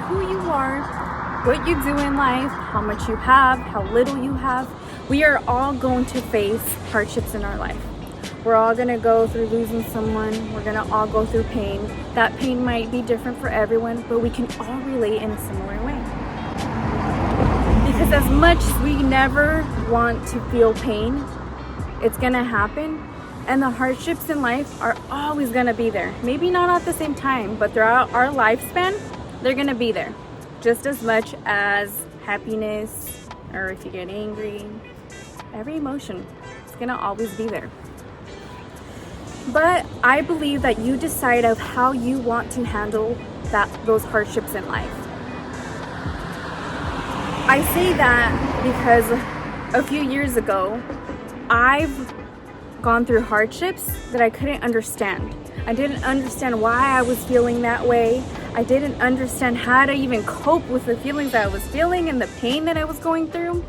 who you are, what you do in life, how much you have, how little you have. We are all going to face hardships in our life. We're all going to go through losing someone. We're going to all go through pain. That pain might be different for everyone, but we can all relate in a similar way. Because as much as we never want to feel pain, it's going to happen. And the hardships in life are always going to be there. Maybe not at the same time, but throughout our lifespan, they're going to be there. Just as much as happiness, or if you get angry, every emotion is going to always be there. But I believe that you decide of how you want to handle those hardships in life. I say that because a few years ago, I've gone through hardships that I couldn't understand. I didn't understand why I was feeling that way. I didn't understand how to even cope with the feelings that I was feeling and the pain that I was going through.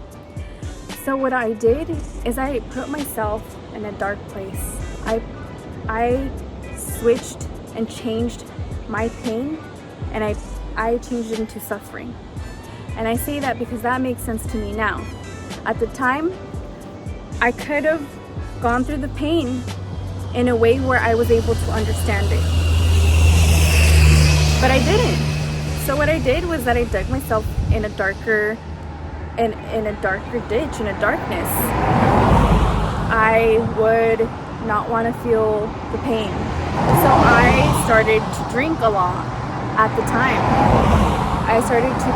So what I did is I put myself in a dark place. I switched and changed my pain, and I changed it into suffering. And I say that because that makes sense to me now. At the time, I could have gone through the pain in a way where I was able to understand it. But I didn't. So what I did was that I dug myself in a darker ditch, in a darkness. I would not want to feel the pain. So I started to drink a lot at the time. I started to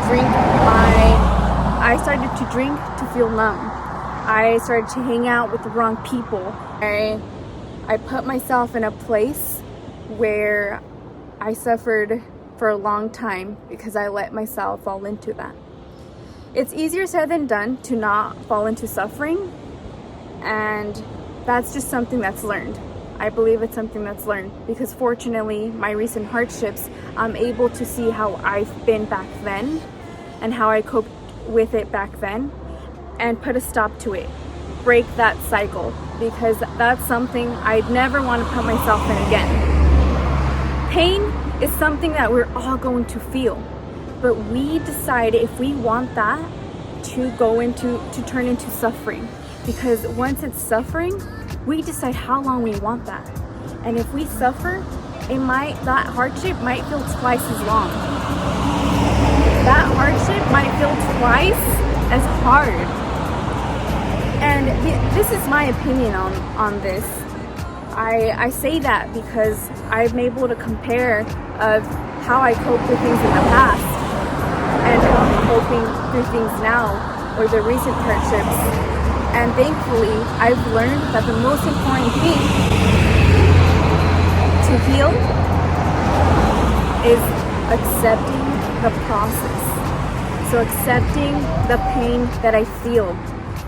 drink to feel numb. I started to hang out with the wrong people. I put myself in a place where I suffered for a long time because I let myself fall into that. It's easier said than done to not fall into suffering, and that's just something that's learned. I believe it's something that's learned because fortunately, my recent hardships, I'm able to see how I've been back then and how I coped with it back then and put a stop to it. Break that cycle, because that's something I'd never want to put myself in again. Pain is something that we're all going to feel, but we decide if we want that to turn into suffering. Because once it's suffering, we decide how long we want that. And if we suffer, that hardship might feel twice as long. That hardship might feel twice as hard. And this is my opinion on this. I say that because I'm able to compare of how I coped with things in the past and how I'm coping through things now, or the recent hardships. And thankfully, I've learned that the most important thing to heal is accepting the process. So accepting the pain that I feel.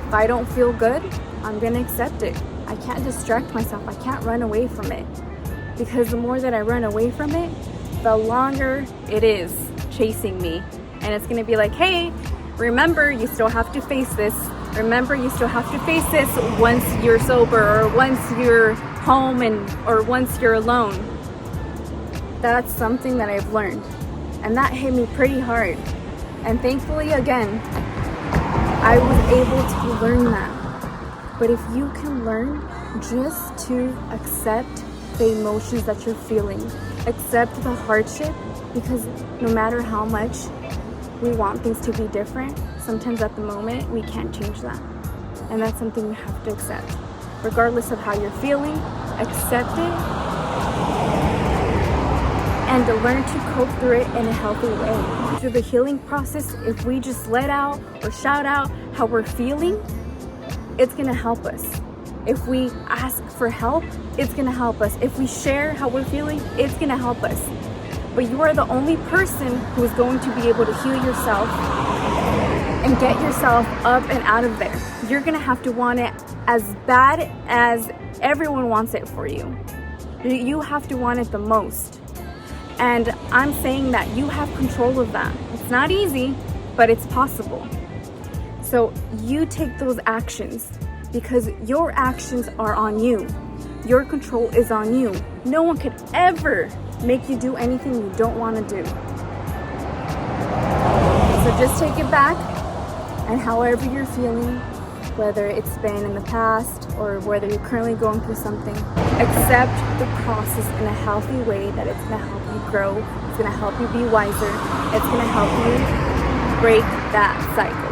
If I don't feel good, I'm gonna accept it. I can't distract myself. I can't run away from it. Because the more that I run away from it, the longer it is chasing me. And it's gonna be like, hey, remember, you still have to face this. Remember, you still have to face this once you're sober, or once you're home, or once you're alone. That's something that I've learned. And that hit me pretty hard. And thankfully, again, I was able to learn that. But if you can learn just to accept the emotions that you're feeling, accept the hardship, because no matter how much we want things to be different, sometimes at the moment we can't change that. And that's something we have to accept. Regardless of how you're feeling, accept it and to learn to cope through it in a healthy way. Through the healing process, if we just let out or shout out how we're feeling, it's gonna help us. If we ask for help, it's gonna help us. If we share how we're feeling, it's gonna help us. But you are the only person who is going to be able to heal yourself and get yourself up and out of there. You're gonna have to want it as bad as everyone wants it for you. You have to want it the most. And I'm saying that you have control of that. It's not easy, but it's possible. So you take those actions, because your actions are on you. Your control is on you. No one could ever make you do anything you don't want to do. So just take it back, and however you're feeling, whether it's been in the past or whether you're currently going through something, accept the process in a healthy way, that it's going to help you grow, it's going to help you be wiser, it's going to help you break that cycle.